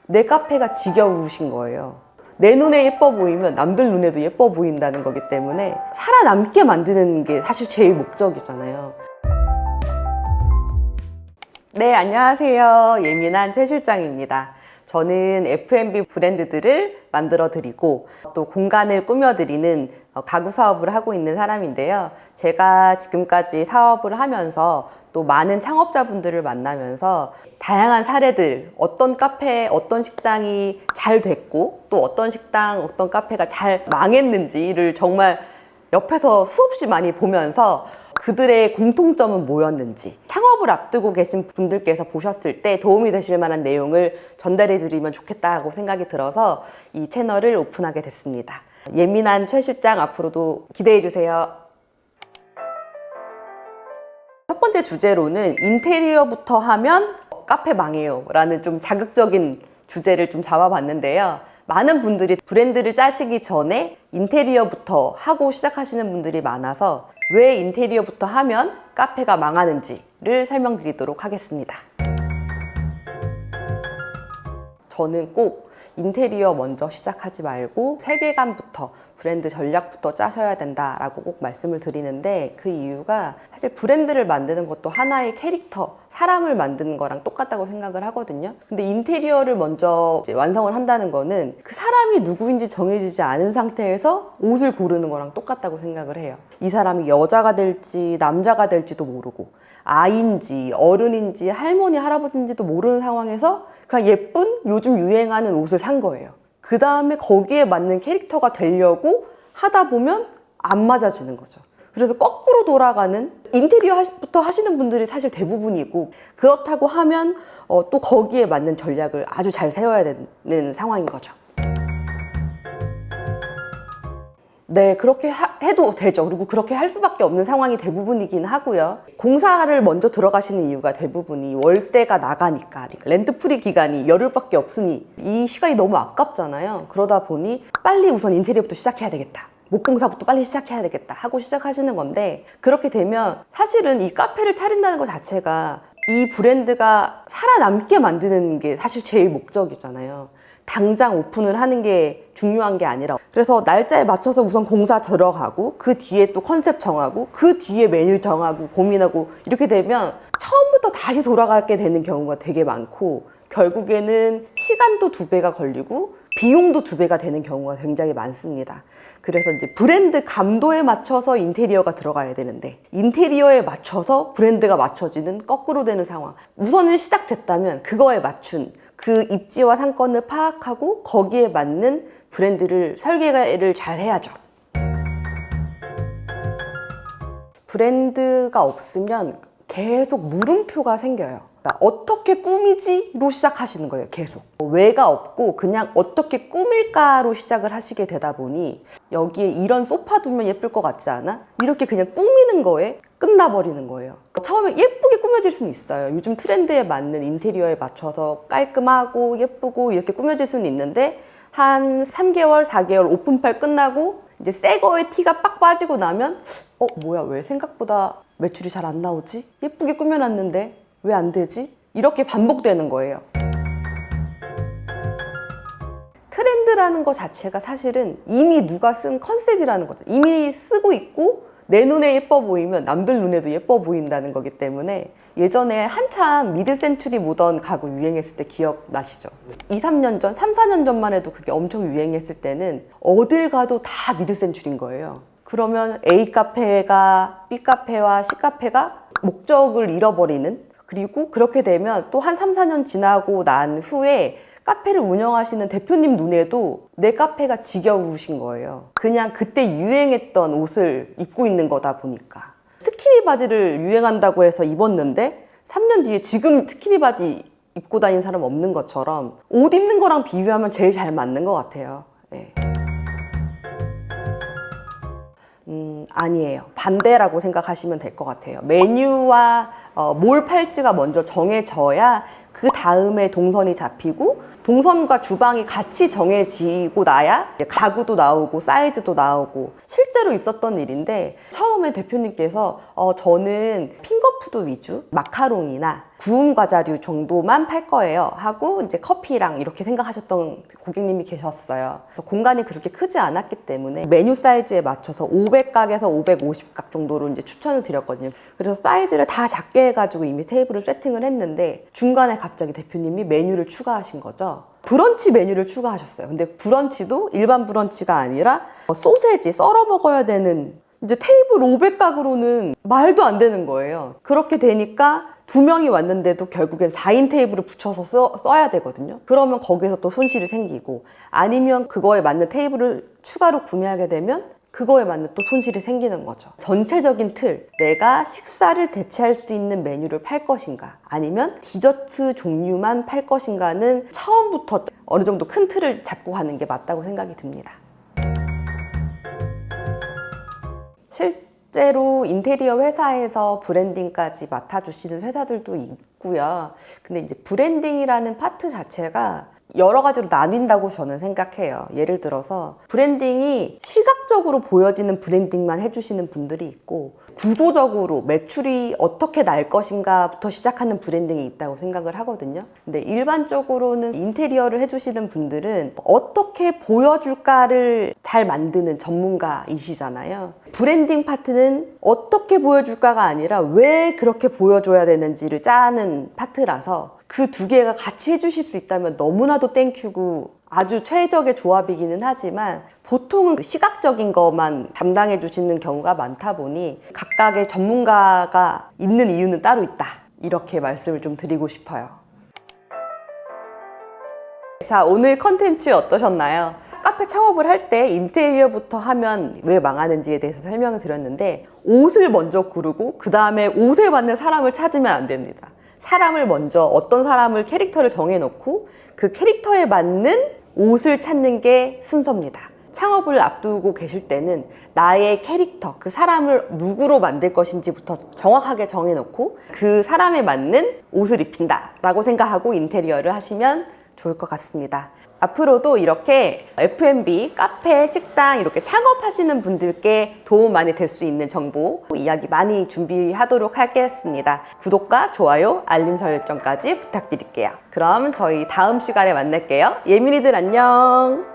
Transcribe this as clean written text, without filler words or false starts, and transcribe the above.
내 카페가 지겨우신 거예요. 내 눈에 예뻐 보이면 남들 눈에도 예뻐 보인다는 거기 때문에 살아남게 만드는 게 사실 제일 목적이잖아요. 네, 안녕하세요. 예민한 최 실장입니다. 저는 F&B 브랜드들을 만들어 드리고 또 공간을 꾸며 드리는 가구 사업을 하고 있는 사람인데요. 제가 지금까지 사업을 하면서 또 많은 창업자분들을 만나면서 다양한 사례들, 어떤 카페, 어떤 식당이 잘 됐고 또 어떤 식당, 어떤 카페가 잘 망했는지를 정말 옆에서 수없이 많이 보면서 그들의 공통점은 뭐였는지, 창업을 앞두고 계신 분들께서 보셨을 때 도움이 되실 만한 내용을 전달해 드리면 좋겠다고 생각이 들어서 이 채널을 오픈하게 됐습니다. 예민한 최 실장 앞으로도 기대해 주세요. 첫 번째 주제로는 인테리어부터 하면 카페 망해요 라는 좀 자극적인 주제를 좀 잡아봤는데요. 많은 분들이 브랜드를 짜시기 전에 인테리어부터 하고 시작하시는 분들이 많아서 왜 인테리어부터 하면 카페가 망하는지를 설명드리도록 하겠습니다. 저는 꼭 인테리어 먼저 시작하지 말고 세계관부터 브랜드 전략부터 짜셔야 된다라고 꼭 말씀을 드리는데, 그 이유가 사실 브랜드를 만드는 것도 하나의 캐릭터, 사람을 만드는 거랑 똑같다고 생각을 하거든요. 근데 인테리어를 먼저 이제 완성을 한다는 거는 그 사람이 누구인지 정해지지 않은 상태에서 옷을 고르는 거랑 똑같다고 생각을 해요. 이 사람이 여자가 될지 남자가 될지도 모르고 아이인지 어른인지 할머니 할아버지인지도 모르는 상황에서 그냥 예쁜 요즘 유행하는 옷을 산 거예요. 그 다음에 거기에 맞는 캐릭터가 되려고 하다 보면 안 맞아지는 거죠. 그래서 거꾸로 돌아가는 인테리어부터 하시는 분들이 사실 대부분이고, 그렇다고 하면 또 거기에 맞는 전략을 아주 잘 세워야 되는 상황인 거죠. 네, 그렇게 해도 되죠. 그리고 그렇게 할 수밖에 없는 상황이 대부분이긴 하고요. 공사를 먼저 들어가시는 이유가 대부분이 월세가 나가니까, 렌트프리 기간이 열흘밖에 없으니 이 시간이 너무 아깝잖아요. 그러다 보니 빨리 우선 인테리어부터 시작해야 되겠다, 목공사부터 빨리 시작해야 되겠다 하고 시작하시는 건데, 그렇게 되면 사실은 이 카페를 차린다는 것 자체가 이 브랜드가 살아남게 만드는 게 사실 제일 목적이잖아요. 당장 오픈을 하는 게 중요한 게 아니라, 그래서 날짜에 맞춰서 우선 공사 들어가고 그 뒤에 또 컨셉 정하고 그 뒤에 메뉴 정하고 고민하고 이렇게 되면 처음부터 다시 돌아가게 되는 경우가 되게 많고, 결국에는 시간도 2배가 걸리고 비용도 2배가 되는 경우가 굉장히 많습니다. 그래서 이제 브랜드 감도에 맞춰서 인테리어가 들어가야 되는데 인테리어에 맞춰서 브랜드가 맞춰지는 거꾸로 되는 상황. 우선은 시작됐다면 그거에 맞춘 그 입지와 상권을 파악하고 거기에 맞는 브랜드를 설계를 잘 해야죠. 브랜드가 없으면 계속 물음표가 생겨요. 그러니까 어떻게 꾸미지로 시작하시는 거예요. 계속 왜가 없고 그냥 어떻게 꾸밀까로 시작을 하시게 되다 보니, 여기에 이런 소파 두면 예쁠 것 같지 않아? 이렇게 그냥 꾸미는 거에 끝나버리는 거예요. 처음에 예쁘게 꾸며질 수는 있어요. 요즘 트렌드에 맞는 인테리어에 맞춰서 깔끔하고 예쁘고 이렇게 꾸며질 수는 있는데, 한 3개월, 4개월 오픈팔 끝나고 이제 새 거에 티가 빡 빠지고 나면 뭐야, 왜 생각보다 매출이 잘 안 나오지? 예쁘게 꾸며놨는데 왜 안 되지? 이렇게 반복되는 거예요. 트렌드라는 것 자체가 사실은 이미 누가 쓴 컨셉이라는 거죠. 이미 쓰고 있고 내 눈에 예뻐 보이면 남들 눈에도 예뻐 보인다는 거기 때문에, 예전에 한참 미드 센추리 모던 가구 유행했을 때 기억나시죠? 2, 3년 전, 3, 4년 전만 해도 그게 엄청 유행했을 때는 어딜 가도 다 미드 센추리인 거예요. 그러면 A 카페가 B 카페와 C 카페가 목적을 잃어버리는, 그리고 그렇게 되면 또 한 3, 4년 지나고 난 후에 카페를 운영하시는 대표님 눈에도 내 카페가 지겨우신 거예요. 그냥 그때 유행했던 옷을 입고 있는 거다 보니까. 스키니 바지를 유행한다고 해서 입었는데 3년 뒤에 지금 스키니 바지 입고 다니는 사람 없는 것처럼 옷 입는 거랑 비교하면 제일 잘 맞는 것 같아요. 네. 아니에요. 반대라고 생각하시면 될 것 같아요. 메뉴와 뭘 팔지가 먼저 정해져야 그 다음에 동선이 잡히고, 동선과 주방이 같이 정해지고 나야 가구도 나오고 사이즈도 나오고, 실제로 있었던 일인데, 처음에 대표님께서 저는 핑거푸드 위주 마카롱이나 구운 과자류 정도만 팔 거예요 하고 이제 커피랑 이렇게 생각하셨던 고객님이 계셨어요. 그래서 공간이 그렇게 크지 않았기 때문에 메뉴 사이즈에 맞춰서 500각에서 550각 정도로 이제 추천을 드렸거든요. 그래서 사이즈를 다 작게 해가지고 이미 테이블을 세팅을 했는데, 중간에 갑자기 대표님이 메뉴를 추가하신 거죠. 브런치 메뉴를 추가하셨어요. 근데 브런치도 일반 브런치가 아니라 소세지 썰어 먹어야 되는, 이제 테이블 500각으로는 말도 안 되는 거예요. 그렇게 되니까 2명이 왔는데도 결국엔 4인 테이블을 붙여서 써야 되거든요. 그러면 거기서 또 손실이 생기고, 아니면 그거에 맞는 테이블을 추가로 구매하게 되면 그거에 맞는 또 손실이 생기는 거죠. 전체적인 틀, 내가 식사를 대체할 수 있는 메뉴를 팔 것인가, 아니면 디저트 종류만 팔 것인가는 처음부터 어느 정도 큰 틀을 잡고 가는 게 맞다고 생각이 듭니다. 실제로 인테리어 회사에서 브랜딩까지 맡아주시는 회사들도 있고요. 근데 이제 브랜딩이라는 파트 자체가 여러 가지로 나뉜다고 저는 생각해요. 예를 들어서 브랜딩이 시각적으로 보여지는 브랜딩만 해주시는 분들이 있고, 구조적으로 매출이 어떻게 날 것인가부터 시작하는 브랜딩이 있다고 생각을 하거든요. 근데 일반적으로는 인테리어를 해주시는 분들은 어떻게 보여줄까를 잘 만드는 전문가이시잖아요. 브랜딩 파트는 어떻게 보여줄까가 아니라 왜 그렇게 보여줘야 되는지를 짜는 파트라서, 그 두 개가 같이 해주실 수 있다면 너무나도 땡큐고 아주 최적의 조합이기는 하지만, 보통은 시각적인 것만 담당해 주시는 경우가 많다 보니 각각의 전문가가 있는 이유는 따로 있다, 이렇게 말씀을 좀 드리고 싶어요. 자, 오늘 컨텐츠 어떠셨나요? 카페 창업을 할 때 인테리어부터 하면 왜 망하는지에 대해서 설명을 드렸는데, 옷을 먼저 고르고 그 다음에 옷에 맞는 사람을 찾으면 안 됩니다. 사람을 먼저, 어떤 사람을 캐릭터를 정해놓고 그 캐릭터에 맞는 옷을 찾는 게 순서입니다. 창업을 앞두고 계실 때는 나의 캐릭터, 그 사람을 누구로 만들 것인지부터 정확하게 정해놓고 그 사람에 맞는 옷을 입힌다 라고 생각하고 인테리어를 하시면 좋을 것 같습니다. 앞으로도 이렇게 F&B, 카페, 식당 이렇게 창업하시는 분들께 도움 많이 될 수 있는 정보, 이야기 많이 준비하도록 하겠습니다. 구독과 좋아요, 알림 설정까지 부탁드릴게요. 그럼 저희 다음 시간에 만날게요. 예민이들 안녕!